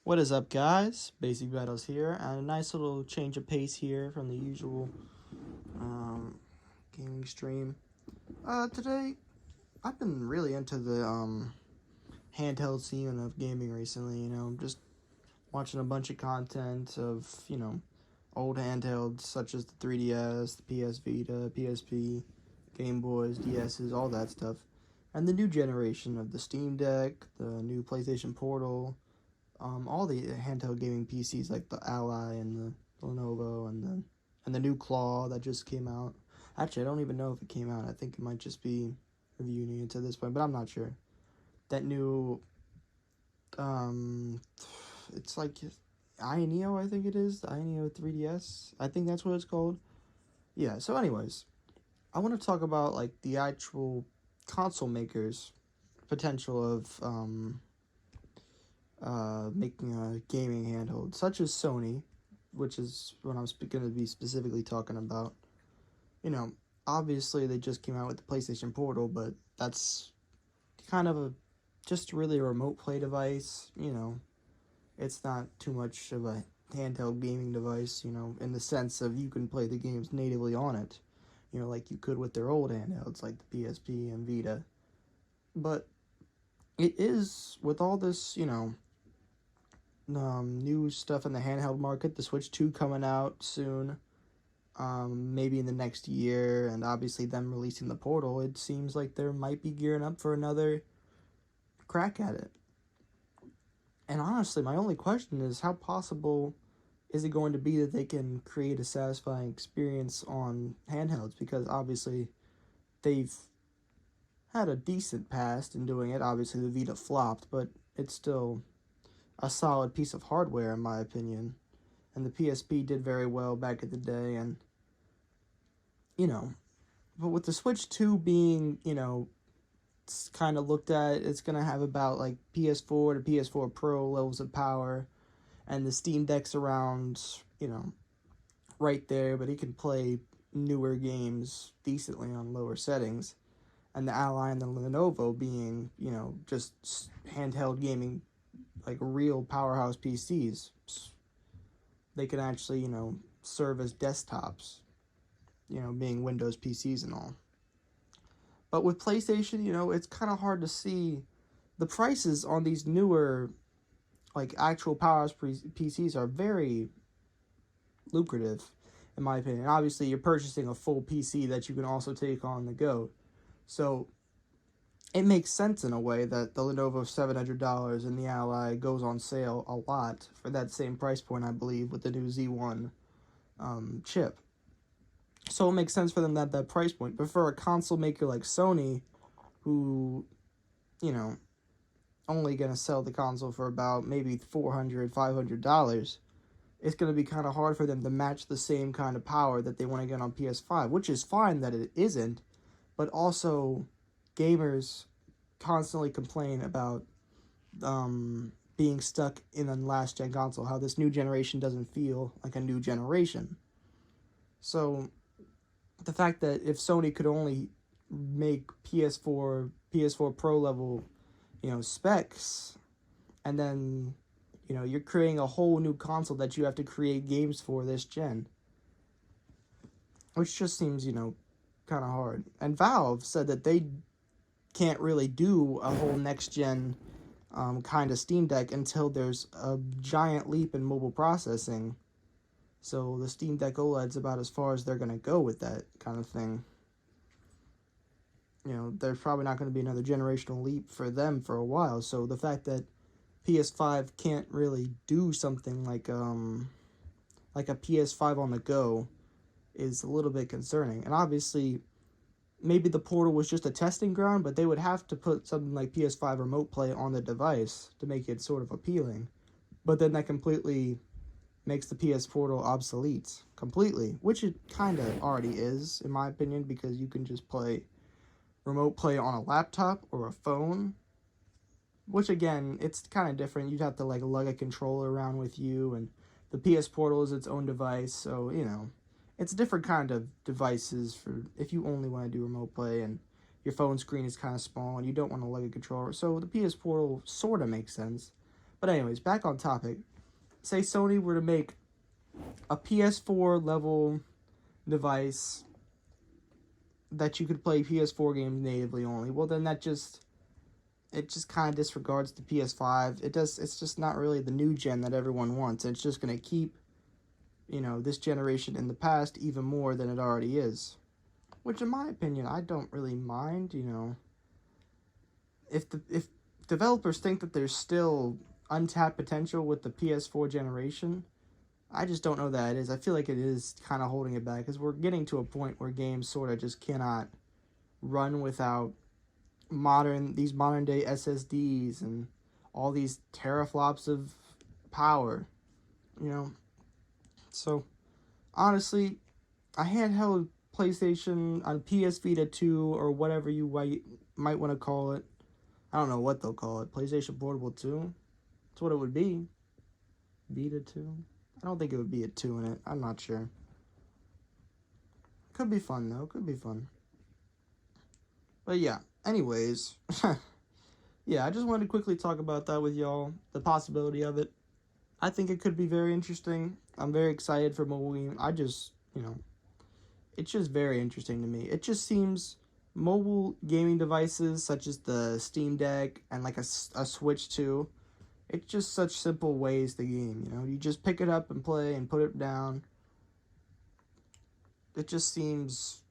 What is up, guys? Basic Battles here, and a nice little change of pace here from the usual gaming stream. Today, I've been really into the handheld scene of gaming recently. Just watching a bunch of content of old handhelds such as the 3DS, the PS Vita, PSP, Game Boys, DSs, all that stuff, and the new generation of the Steam Deck, the new PlayStation Portal. All the handheld gaming PCs like the Ally and the Lenovo and the new Claw that just came out. Actually, I don't even know if it came out. I think it might just be reviewing it to this point, but I'm not sure. That new, it's like Ioneo, I think it is. The Ioneo 3DS. I think that's what it's called. Yeah, so anyways, I want to talk about like the actual console makers' potential of making a gaming handheld, such as Sony, which is what I'm going to be specifically talking about. Obviously they just came out with the PlayStation Portal, but that's kind of just really a remote play device. It's not too much of a handheld gaming device, in the sense of you can play the games natively on it, like you could with their old handhelds like the PSP and Vita. But it is, with all this, new stuff in the handheld market, the Switch 2 coming out soon, maybe in the next year, and obviously them releasing the Portal, it seems like they might be gearing up for another crack at it. And honestly, my only question is, how possible is it going to be that they can create a satisfying experience on handhelds? Because obviously they've had a decent past in doing it. Obviously the Vita flopped, but it's still a solid piece of hardware in my opinion. And the PSP did very well back in the day, and but with the Switch 2 being, it's kind of looked at, it's going to have about like PS4 to PS4 Pro levels of power, and the Steam Deck's around, right there, but it can play newer games decently on lower settings. And the Ally and the Lenovo being, just handheld gaming, like real powerhouse PCs. They can actually, serve as desktops, being Windows PCs and all. But with PlayStation, it's kind of hard to see. The prices on these newer, like, actual powerhouse PCs are very lucrative, in my opinion. Obviously, you're purchasing a full PC that you can also take on the go. So it makes sense in a way that the Lenovo $700 and the Ally goes on sale a lot for that same price point, I believe, with the new Z1 chip. So it makes sense for them at that price point. But for a console maker like Sony, who, only going to sell the console for about maybe $400, $500, it's going to be kind of hard for them to match the same kind of power that they want to get on PS5, which is fine that it isn't, but also gamers constantly complain about being stuck in a last gen console, how this new generation doesn't feel like a new generation. So the fact that if Sony could only make PS4 Pro level, specs, and then, you're creating a whole new console that you have to create games for this gen, which just seems, kind of hard. And Valve said that they can't really do a whole next gen kind of Steam Deck until there's a giant leap in mobile processing. So the Steam Deck OLED's about as far as they're going to go with that kind of thing. There's probably not going to be another generational leap for them for a while. So the fact that PS5 can't really do something like a PS5 on the go is a little bit concerning. And obviously, maybe the Portal was just a testing ground, but they would have to put something like PS5 Remote Play on the device to make it sort of appealing. But then that completely makes the PS Portal obsolete completely, which it kind of already is, in my opinion, because you can just play Remote Play on a laptop or a phone, which again, it's kind of different. You'd have to like lug a controller around with you, and the PS Portal is its own device, so it's a different kind of devices for if you only want to do Remote Play and your phone screen is kind of small and you don't want to lug a controller. So the PS Portal sort of makes sense. But anyways, back on topic. Say Sony were to make a PS4 level device that you could play PS4 games natively only. Well, then it just kind of disregards the PS5. It's just not really the new gen that everyone wants. It's just going to keep, this generation in the past even more than it already is. Which, in my opinion, I don't really mind. If developers think that there's still untapped potential with the PS4 generation, I just don't know that it is. I feel like it is kind of holding it back because we're getting to a point where games sort of just cannot run without these modern day SSDs and all these teraflops of power, So, honestly, a handheld PlayStation on PS Vita 2 or whatever you might want to call it. I don't know what they'll call it. PlayStation Portable 2? That's what it would be. Vita 2? I don't think it would be a 2 in it. I'm not sure. Could be fun, though. Could be fun. But yeah, anyways. Yeah, I just wanted to quickly talk about that with y'all. The possibility of it. I think it could be very interesting. I'm very excited for mobile game. It's just very interesting to me. It just seems mobile gaming devices such as the Steam Deck and like a Switch 2, it's just such simple ways to game, You just pick it up and play and put it down. It just seems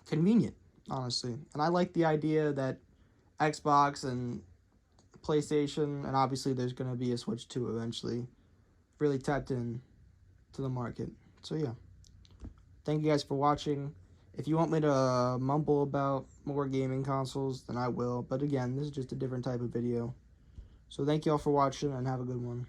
convenient, honestly. And I like the idea that Xbox and PlayStation, and obviously there's going to be a Switch 2 eventually, really tapped in to the market. So yeah. Thank you guys for watching. If you want me to mumble about more gaming consoles, then I will. But again, this is just a different type of video. So thank you all for watching and have a good one.